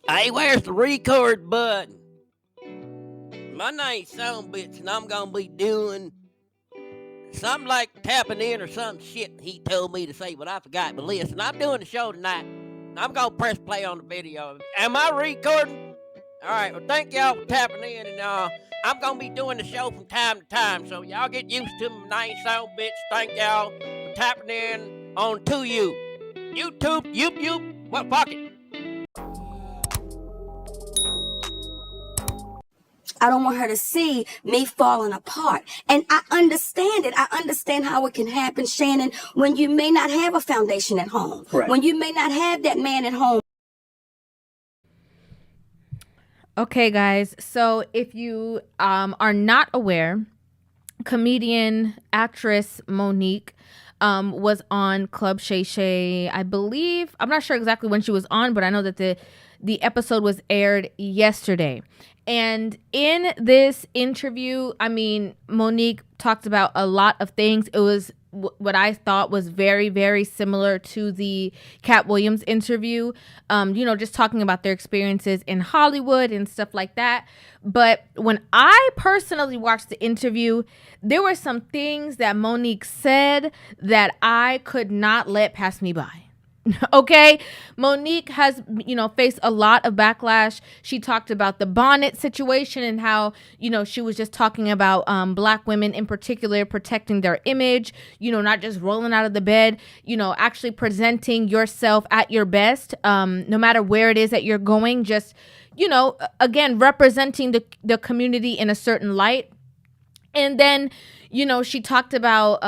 Hey, where's the record button? My name's Bitch, and I'm gonna be doing something like tapping in or some shit he told me to say, but I forgot. But listen, I'm doing the show tonight. I'm gonna press play on the video. Am I recording? All right. Well, thank y'all for tapping in, and I'm gonna be doing the show from time to time, so y'all get used to my name, Bitch. Thank y'all for tapping in on to you, YouTube, you. Well, fuck it. I don't want her to see me falling apart. And I understand it. I understand how it can happen, Shannon, when you may not have a foundation at home. Correct. When you may not have that man at home. Okay, guys. So if you are not aware, comedian, actress Monique was on Club Shay Shay, I believe. I'm not sure exactly when she was on, but I know that the episode was aired yesterday. And in this interview, I mean, Monique talked about a lot of things. It was what I thought was very, very similar to the Cat Williams interview, just talking about their experiences in Hollywood and stuff like that. But when I personally watched the interview, there were some things that Monique said that I could not let pass me by. Okay, Monique has, faced a lot of backlash. She talked about the bonnet situation and how, she was just talking about Black women in particular protecting their image, not just rolling out of the bed, actually presenting yourself at your best, no matter where it is that you're going, just, again, representing the community in a certain light. And then, she talked about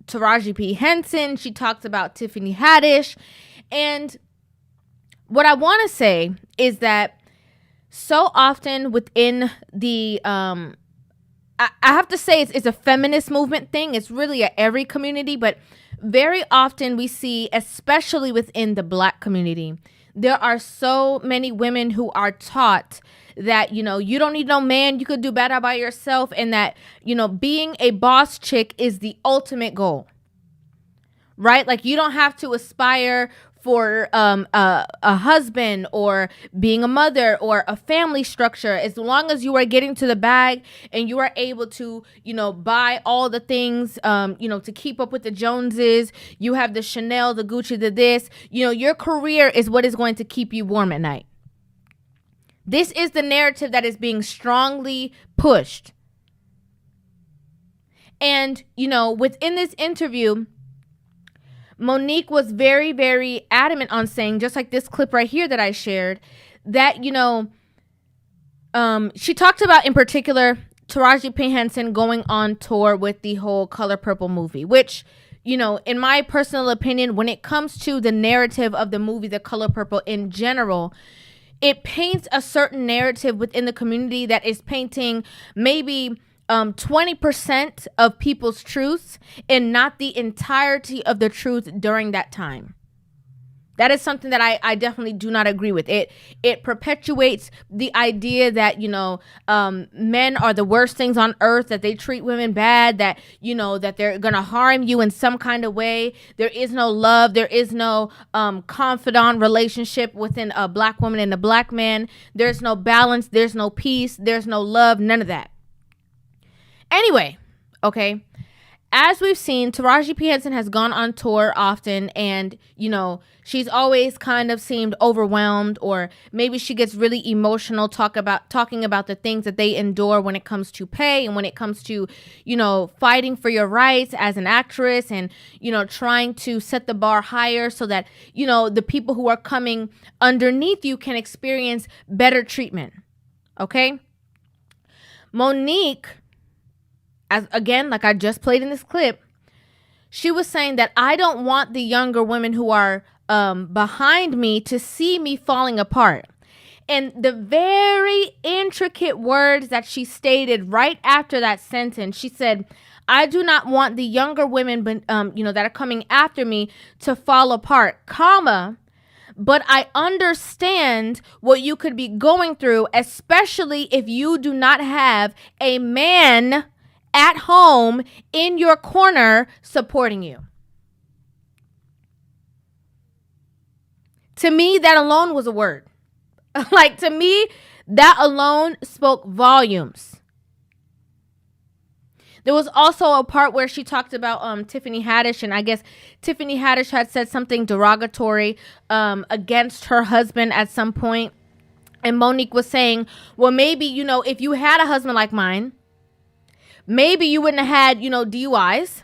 Taraji P. Henson. She talked about Tiffany Haddish. And what I want to say is that so often within the, I have to say it's a feminist movement thing. It's really at every community, but very often we see, especially within the Black community, there are so many women who are taught that, you don't need no man, you could do better by yourself, and that, being a boss chick is the ultimate goal, right? Like, you don't have to aspire for a husband or being a mother or a family structure, as long as you are getting to the bag and you are able to, buy all the things, to keep up with the Joneses. You have the Chanel, the Gucci, the this, your career is what is going to keep you warm at night. This is the narrative that is being strongly pushed. And, within this interview, Monique was very, very adamant on saying, just like this clip right here that I shared, that, she talked about, in particular, Taraji P. Henson going on tour with the whole Color Purple movie, which, in my personal opinion, when it comes to the narrative of the movie, The Color Purple in general, it paints a certain narrative within the community that is painting maybe 20% of people's truths and not the entirety of the truth during that time. That is something that I definitely do not agree with. It perpetuates the idea that, men are the worst things on earth, that they treat women bad, that, that they're going to harm you in some kind of way. There is no love. There is no confidant relationship within a Black woman and a Black man. There's no balance. There's no peace. There's no love. None of that. Anyway, okay. As we've seen, Taraji P. Henson has gone on tour often, and, she's always kind of seemed overwhelmed, or maybe she gets really emotional talking about the things that they endure when it comes to pay and when it comes to, fighting for your rights as an actress and, trying to set the bar higher so that, the people who are coming underneath you can experience better treatment. Okay? Monique, as again, like I just played in this clip, she was saying that I don't want the younger women who are behind me to see me falling apart. And the very intricate words that she stated right after that sentence, she said, I do not want the younger women, that are coming after me to fall apart, but I understand what you could be going through, especially if you do not have a man at home in your corner supporting you. To me, that alone was a word. Like, to me, that alone spoke volumes. There was also a part where she talked about Tiffany Haddish, and I guess Tiffany Haddish had said something derogatory against her husband at some point. And Monique was saying, well, maybe, if you had a husband like mine, maybe you wouldn't have had, DUIs.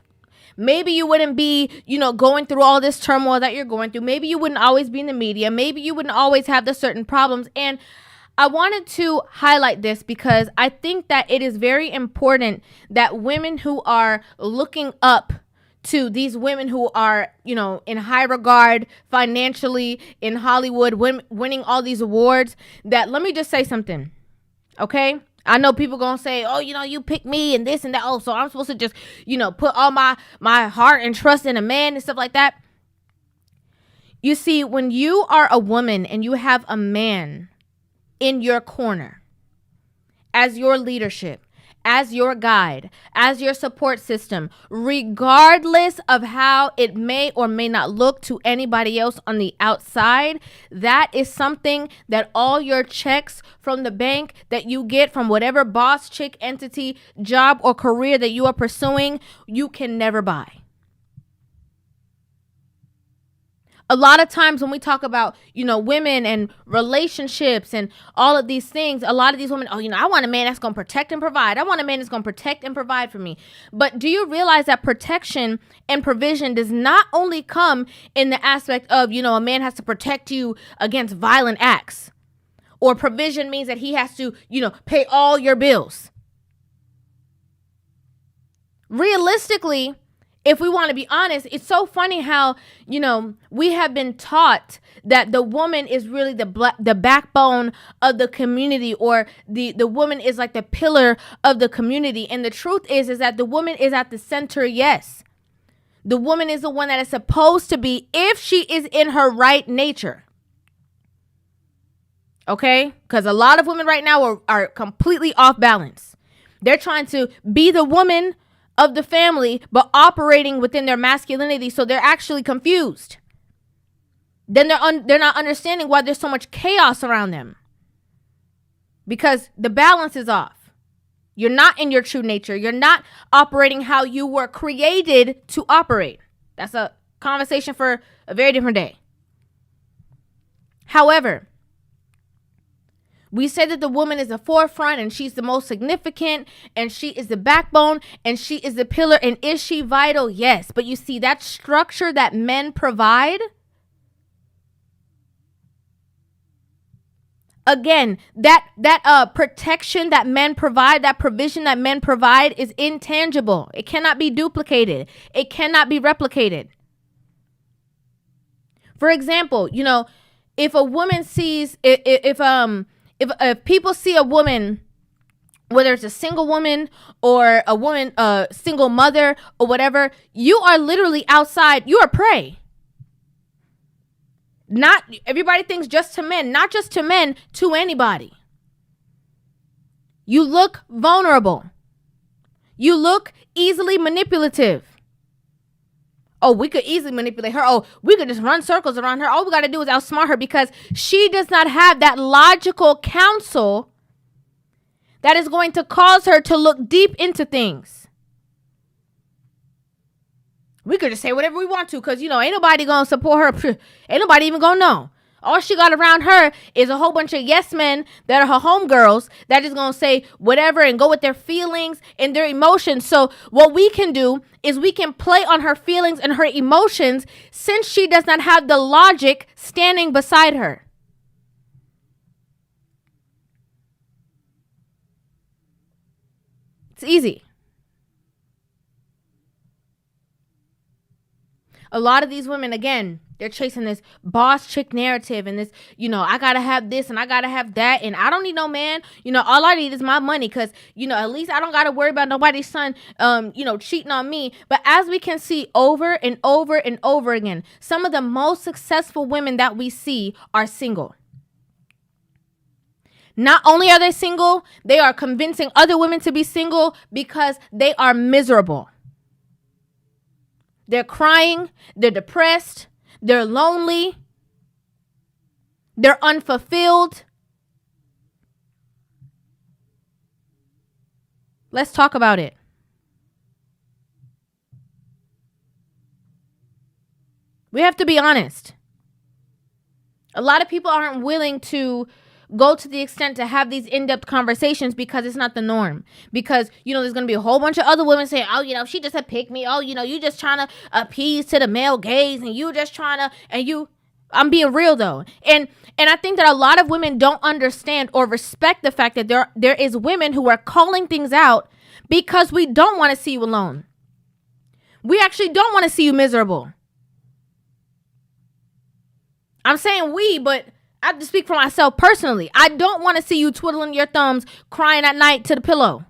Maybe you wouldn't be, going through all this turmoil that you're going through. Maybe you wouldn't always be in the media. Maybe you wouldn't always have the certain problems. And I wanted to highlight this because I think that it is very important that women who are looking up to these women who are, in high regard financially in Hollywood, winning all these awards, that let me just say something, okay? I know people gonna say, oh, you pick me and this and that. Oh, so I'm supposed to just, put all my heart and trust in a man and stuff like that. You see, when you are a woman and you have a man in your corner as your leadership, as your guide, as your support system, regardless of how it may or may not look to anybody else on the outside, that is something that all your checks from the bank that you get from whatever boss, chick, entity, job, or career that you are pursuing, you can never buy. A lot of times when we talk about, women and relationships and all of these things, a lot of these women, I want a man that's going to protect and provide. I want a man that's going to protect and provide for me. But do you realize that protection and provision does not only come in the aspect of, a man has to protect you against violent acts, or provision means that he has to, pay all your bills. Realistically, if we want to be honest, it's so funny how, we have been taught that the woman is really the backbone of the community, or the woman is like the pillar of the community. And the truth is that the woman is at the center, yes. The woman is the one that is supposed to be, if she is in her right nature. Okay? Because a lot of women right now are completely off balance. They're trying to be the woman of the family, but operating within their masculinity, so they're actually confused. Then they're not understanding why there's so much chaos around them, because the balance is off. You're not in your true nature. You're not operating how you were created to operate. That's a conversation for a very different day. However, we say that the woman is the forefront and she's the most significant and she is the backbone and she is the pillar. And is she vital? Yes. But you see, that structure that men provide, again, that protection that men provide, that provision that men provide is intangible. It cannot be duplicated. It cannot be replicated. For example, if a woman sees, if people see a woman, whether it's a single woman or a woman, a single mother or whatever, you are literally outside. You are prey. Not everybody thinks just to men, not just to men, to anybody. You look vulnerable. You look easily manipulative. Oh, we could easily manipulate her. Oh, we could just run circles around her. All we got to do is outsmart her, because she does not have that logical counsel that is going to cause her to look deep into things. We could just say whatever we want to, because, ain't nobody going to support her. Ain't nobody even going to know. All she got around her is a whole bunch of yes men that are her homegirls that is going to say whatever and go with their feelings and their emotions. So what we can do is we can play on her feelings and her emotions, since she does not have the logic standing beside her. It's easy. A lot of these women, again, they're chasing this boss chick narrative and this, I got to have this and I got to have that. And I don't need no man. All I need is my money, because, at least I don't got to worry about nobody's son, cheating on me. But as we can see over and over and over again, some of the most successful women that we see are single. Not only are they single, they are convincing other women to be single because they are miserable. They're crying. They're depressed. They're lonely. They're unfulfilled. Let's talk about it. We have to be honest. A lot of people aren't willing to go to the extent to have these in-depth conversations because it's not the norm. Because, there's going to be a whole bunch of other women saying, oh, she just a pick me. Oh, you just trying to appease to the male gaze and you just trying to, I'm being real though. And I think that a lot of women don't understand or respect the fact that there is women who are calling things out because we don't want to see you alone. We actually don't want to see you miserable. I'm saying we, but I have to speak for myself personally. I don't want to see you twiddling your thumbs, crying at night to the pillow.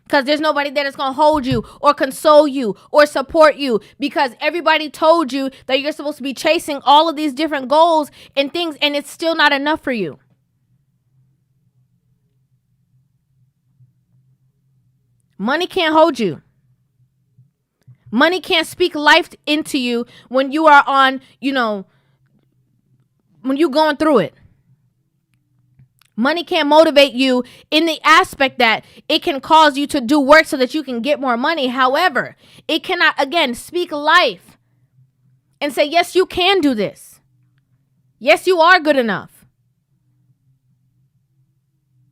Because there's nobody there that's going to hold you or console you or support you. Because everybody told you that you're supposed to be chasing all of these different goals and things, and it's still not enough for you. Money can't hold you. Money can't speak life into you when you are on, when you're going through it. Money can't motivate you in the aspect that it can cause you to do work so that you can get more money. However, it cannot, again, speak life and say, yes, you can do this. Yes, you are good enough.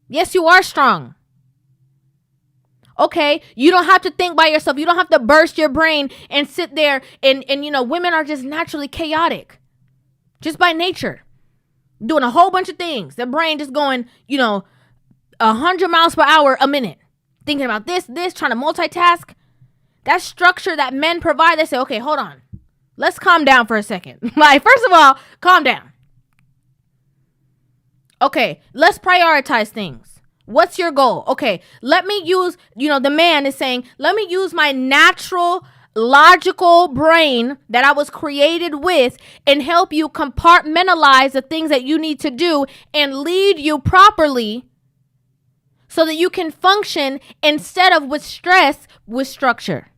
Yes, you are strong. Okay, you don't have to think by yourself. You don't have to burst your brain and sit there and women are just naturally chaotic. Just by nature. Doing a whole bunch of things. Their brain just going, 100 miles per hour a minute. Thinking about this, trying to multitask. That structure that men provide, they say, okay, hold on. Let's calm down for a second. Like, first of all, calm down. Okay, let's prioritize things. What's your goal? Okay, let me use, the man is saying, let me use my natural logical brain that I was created with and help you compartmentalize the things that you need to do and lead you properly so that you can function instead of with stress, with structure.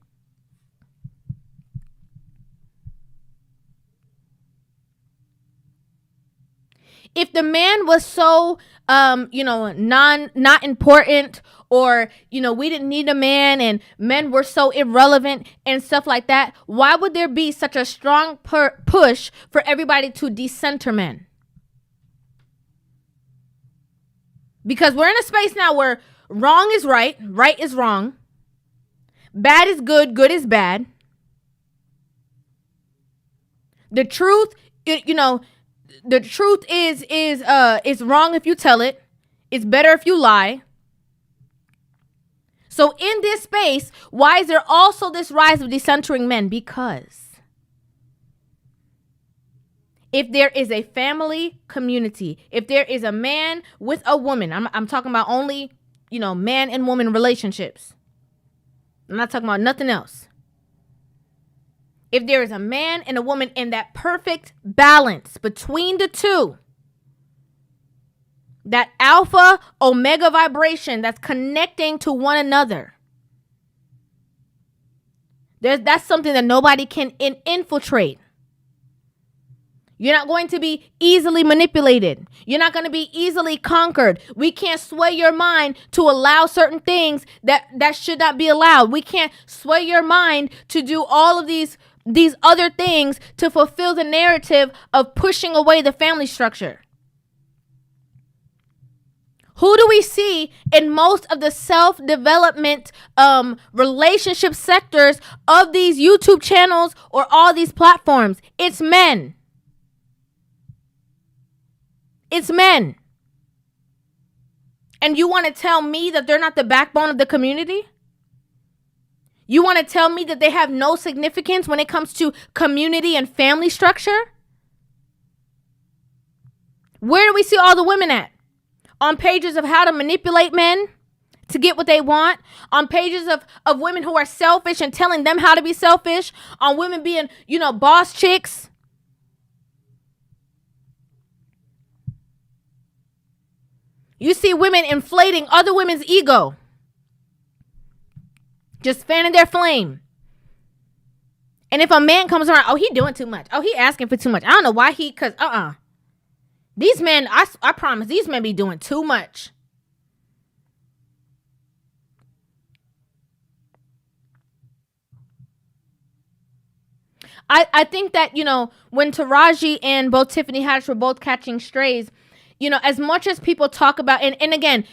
If the man was so, not important, or, we didn't need a man and men were so irrelevant and stuff like that, why would there be such a strong push for everybody to decenter men? Because we're in a space now where wrong is right, right is wrong, bad is good, good is bad. The truth, the truth is wrong if you tell it. It's better if you lie. So in this space, why is there also this rise of decentering men? Because if there is a family community, if there is a man with a woman, I'm talking about only, man and woman relationships. I'm not talking about nothing else. If there is a man and a woman in that perfect balance between the two, that alpha omega vibration that's connecting to one another, that's something that nobody can infiltrate. You're not going to be easily manipulated. You're not going to be easily conquered. We can't sway your mind to allow certain things that should not be allowed. We can't sway your mind to do all of these other things to fulfill the narrative of pushing away the family structure. Who do we see in most of the self-development relationship sectors of these YouTube channels or all these platforms? It's men. It's men. And you want to tell me that they're not the backbone of the community? You want to tell me that they have no significance when it comes to community and family structure? Where do we see all the women at? On pages of how to manipulate men to get what they want. On pages of women who are selfish and telling them how to be selfish. On women being, boss chicks. You see women inflating other women's ego. Just fanning their flame. And if a man comes around, oh, he doing too much. Oh, he asking for too much. I don't know why because these men, I promise, these men be doing too much. I think that, when Taraji and both Tiffany Haddish were both catching strays, as much as people talk about, and again,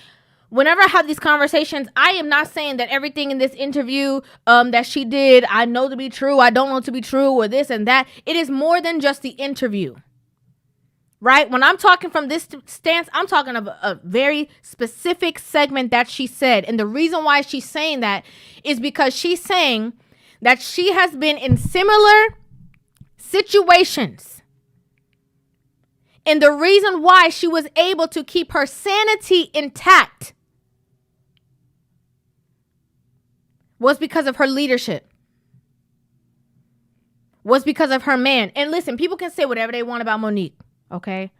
whenever I have these conversations, I am not saying that everything in this interview that she did, I know to be true, I don't know to be true, or this and that. It is more than just the interview. Right? When I'm talking from this stance, I'm talking of a very specific segment that she said. And the reason why she's saying that is because she's saying that she has been in similar situations. And the reason why she was able to keep her sanity intact was because of her leadership. Was because of her man. And listen, people can say whatever they want about Monique. Okay.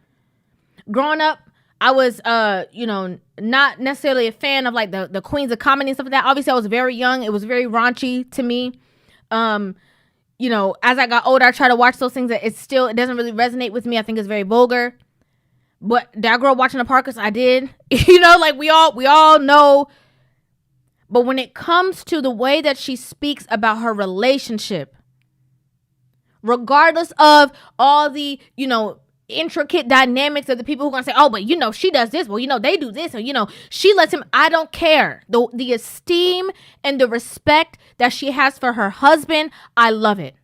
Growing up, I was, not necessarily a fan of like the queens of comedy and stuff like that. Obviously, I was very young. It was very raunchy to me. As I got older, I try to watch those things that it doesn't really resonate with me. I think it's very vulgar. But did I grow up watching the Parkers? I did. Like we all know. But when it comes to the way that she speaks about her relationship, regardless of all the, intricate dynamics of the people who are going to say, oh, but she does this. Well, they do this. Or, she lets him. I don't care. The esteem and the respect that she has for her husband, I love it.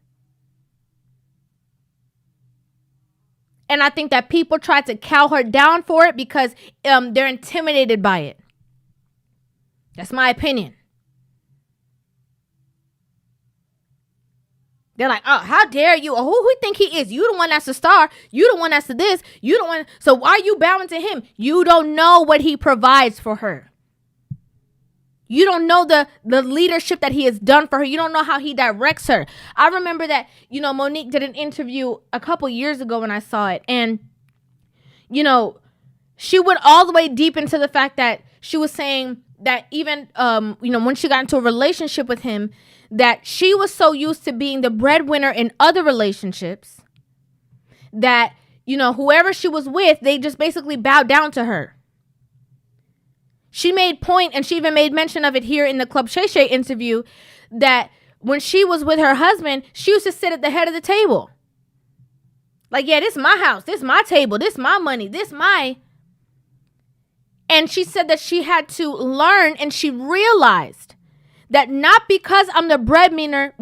And I think that people try to cow her down for it because they're intimidated by it. That's my opinion. They're like, oh, how dare you? Or who think he is? You the one that's the star. You the one that's the this. You the one. So why are you bowing to him? You don't know what he provides for her. You don't know the leadership that he has done for her. You don't know how he directs her. I remember that, Monique did an interview a couple years ago when I saw it. And, she went all the way deep into the fact that she was saying that even, when she got into a relationship with him, that she was so used to being the breadwinner in other relationships that, whoever she was with, they just basically bowed down to her. She made point, and she even made mention of it here in the Club Shay Shay interview, that when she was with her husband, she used to sit at the head of the table. Like, yeah, this is my house. This is my table. This is my money. This is my... And she said that she had to learn, and she realized that not because I'm the breadwinner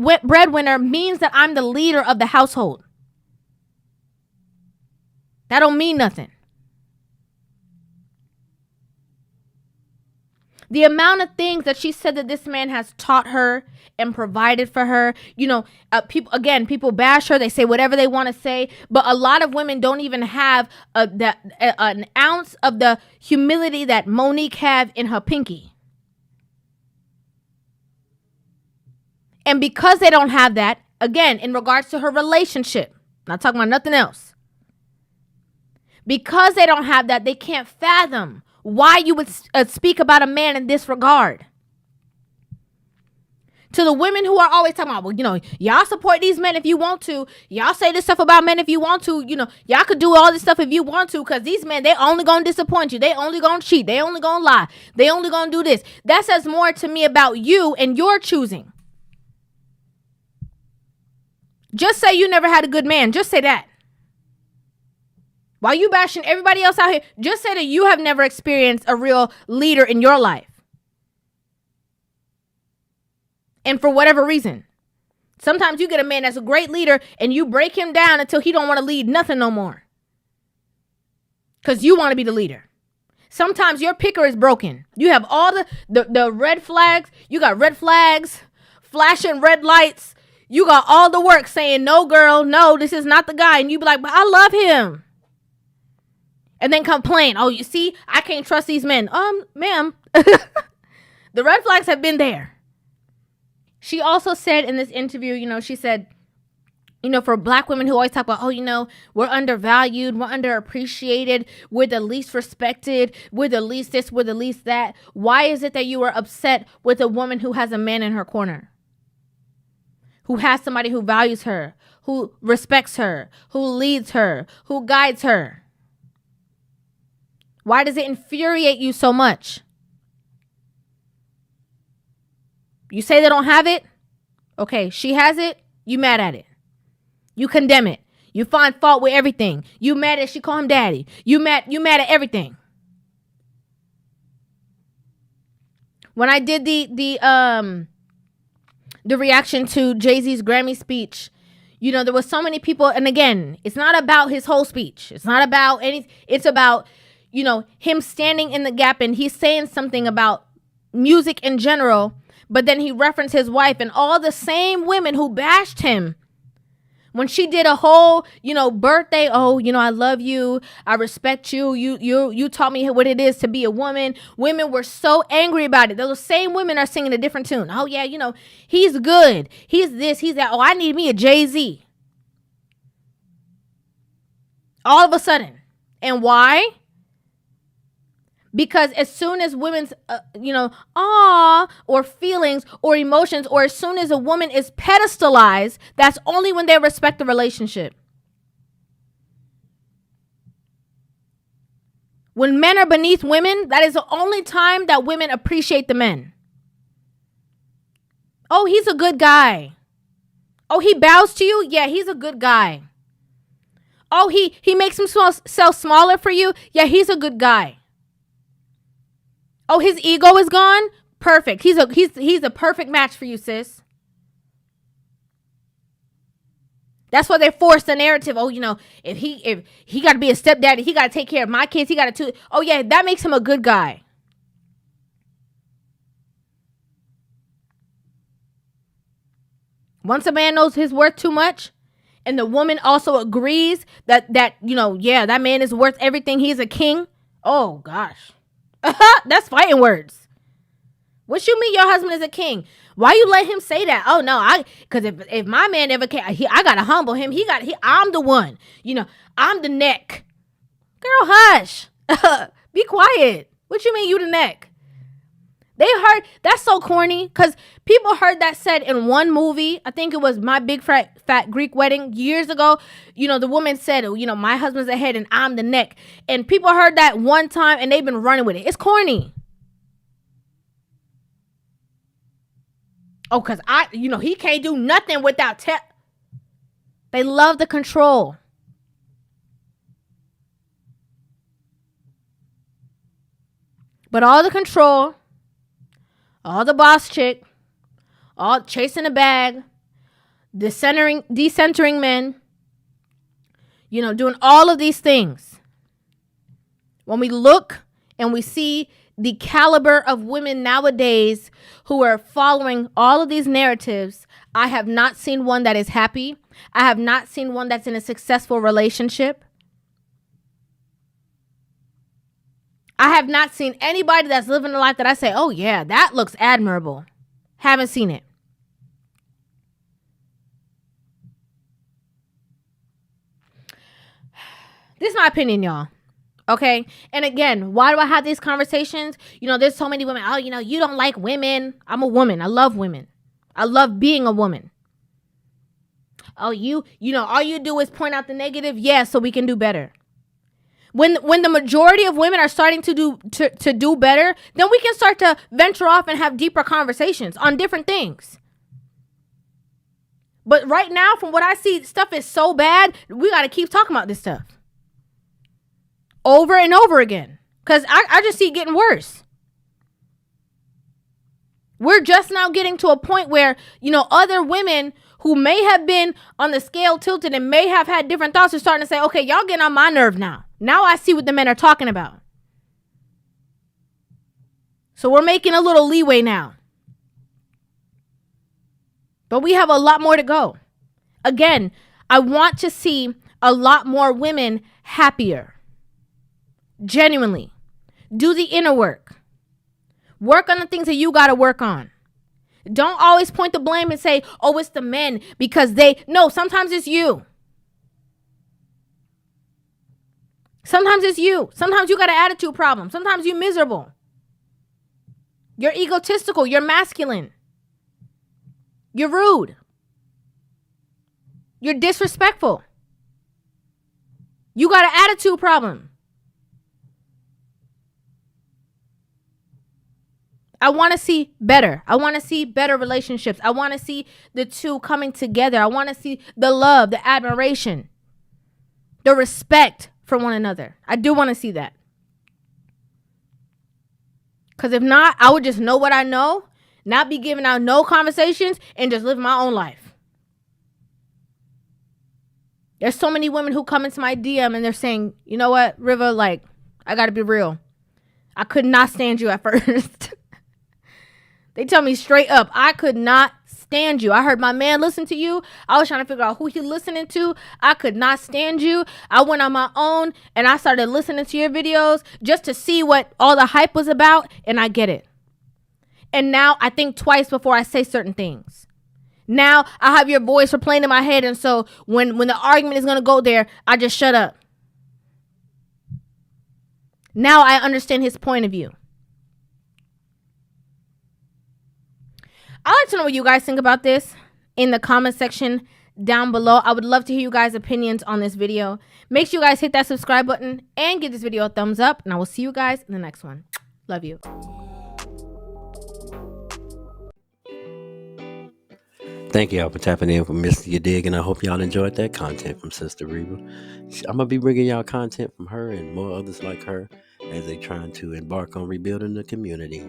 means that I'm the leader of the household. That don't mean nothing. The amount of things that she said that this man has taught her and provided for her, people bash her. They say whatever they want to say, but a lot of women don't even have an ounce of the humility that Monique have in her pinky. And because they don't have that, again, in regards to her relationship, not talking about nothing else. Because they don't have that, they can't fathom why you would speak about a man in this regard. To the women who are always talking about, well, y'all support these men if you want to. Y'all say this stuff about men if you want to. Y'all could do all this stuff if you want to, because these men, they only going to disappoint you. They only going to cheat. They only going to lie. They only going to do this. That says more to me about you and your choosing. Just say you never had a good man. Just say that. While you bashing everybody else out here, just say that you have never experienced a real leader in your life. And for whatever reason. Sometimes you get a man that's a great leader and you break him down until he don't want to lead nothing no more. Because you want to be the leader. Sometimes your picker is broken. You have all the red flags. You got red flags, flashing red lights. You got all the work saying, no, girl, no, this is not the guy. And you be like, but I love him. And then complain. Oh, you see, I can't trust these men. Ma'am, the red flags have been there. She also said in this interview, she said, for black women who always talk about, we're undervalued, we're underappreciated, we're the least respected, we're the least this, we're the least that. Why is it that you are upset with a woman who has a man in her corner? Who has somebody who values her, who respects her, who leads her, who guides her? Why does it infuriate you so much? You say they don't have it? Okay, she has it. You mad at it. You condemn it. You find fault with everything. You mad at she call him daddy. You mad at everything. When I did the reaction to Jay-Z's Grammy speech, you know, there was so many people, and again, it's not about his whole speech. It's not about any, it's about, you know, him standing in the gap, and he's saying something about music in general, but then he referenced his wife and all the same women who bashed him when she did a whole, you know, birthday. Oh, you know, I love you. I respect you. You taught me what it is to be a woman. Women were so angry about it. Those same women are singing a different tune. Oh, yeah, you know, he's good. He's this, he's that. Oh, I need me a Jay-Z. All of a sudden. And why? Because as soon as women's, you know, awe or feelings or emotions, or as soon as a woman is pedestalized, that's only when they respect the relationship. When men are beneath women, that is the only time that women appreciate the men. Oh, he's a good guy. Oh, he bows to you? Yeah, he's a good guy. Oh, he makes himself smaller for you? Yeah, he's a good guy. Oh, his ego is gone? Perfect. He's a perfect match for you, sis. That's why they force the narrative. Oh, you know, if he got to be a stepdaddy, he got to take care of my kids. He got to. Oh, yeah, that makes him a good guy. Once a man knows his worth too much, and the woman also agrees that you know, yeah, that man is worth everything. He's a king. Oh gosh. That's fighting words. What you mean your husband is a king? Why you let him say that? Oh no, because if my man ever came, I gotta humble him. I'm the one. You know, I'm the neck. Girl, hush. Be quiet. What you mean you the neck? They heard, that's so corny, because people heard that said in one movie. I think it was My Big Fat Greek Wedding years ago. You know, the woman said, you know, my husband's the head and I'm the neck. And people heard that one time and they've been running with it. It's corny. Oh, because you know, he can't do nothing without They love the control. But all the control, all the boss chick, all chasing the bag, decentering men, you know, doing all of these things. When we look and we see the caliber of women nowadays who are following all of these narratives, I have not seen one that is happy. I have not seen one that's in a successful relationship. I have not seen anybody that's living a life that I say, oh yeah, that looks admirable. Haven't seen it. This is my opinion, y'all. Okay? And again, why do I have these conversations? You know, there's so many women. Oh, you know, you don't like women. I'm a woman. I love women. I love being a woman. Oh, you know, all you do is point out the negative. Yeah, so we can do better. When the majority of women are starting to do better, then we can start to venture off and have deeper conversations on different things. But right now, from what I see, stuff is so bad, we got to keep talking about this stuff over and over again, because I just see it getting worse. We're just now getting to a point where, you know, other women who may have been on the scale tilted and may have had different thoughts are starting to say, okay, y'all getting on my nerve now. Now I see what the men are talking about. So we're making a little leeway now. But we have a lot more to go. Again, I want to see a lot more women happier. Genuinely. Do the inner work. Work on the things that you got to work on. Don't always point the blame and say, oh, it's the men because no, sometimes it's you. Sometimes it's you. Sometimes you got an attitude problem. Sometimes you're miserable. You're egotistical. You're masculine. You're rude. You're disrespectful. You got an attitude problem. I want to see better. I want to see better relationships. I want to see the two coming together. I want to see the love, the admiration, the respect for one another. I do want to see that. Because if not, I would just know what I know, not be giving out no conversations, and just live my own life. There's so many women who come into my DM and they're saying, you know what, Riva, like, I got to be real. I could not stand you at first. They tell me straight up, I could not stand you. I heard my man listen to you. I was trying to figure out who he listening to. I could not stand you. I went on my own and I started listening to your videos just to see what all the hype was about, and I get it. And now I think twice before I say certain things. Now I have your voice replaying in my head, and so when the argument is going to go there, I just shut up. Now I understand his point of view. I'd like to know what you guys think about this in the comment section down below. I would love to hear you guys' opinions on this video. Make sure you guys hit that subscribe button and give this video a thumbs up. And I will see you guys in the next one. Love you. Thank y'all for tapping in from Mr. You Dig, and I hope y'all enjoyed that content from Sister Reba. I'm going to be bringing y'all content from her and more others like her as they trying to embark on rebuilding the community.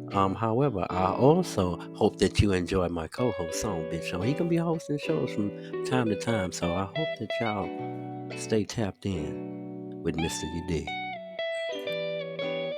However, I also hope that you enjoy my co-host Song Bitch Show. He can be hosting shows from time to time, so I hope that y'all stay tapped in with Mr. You Dig.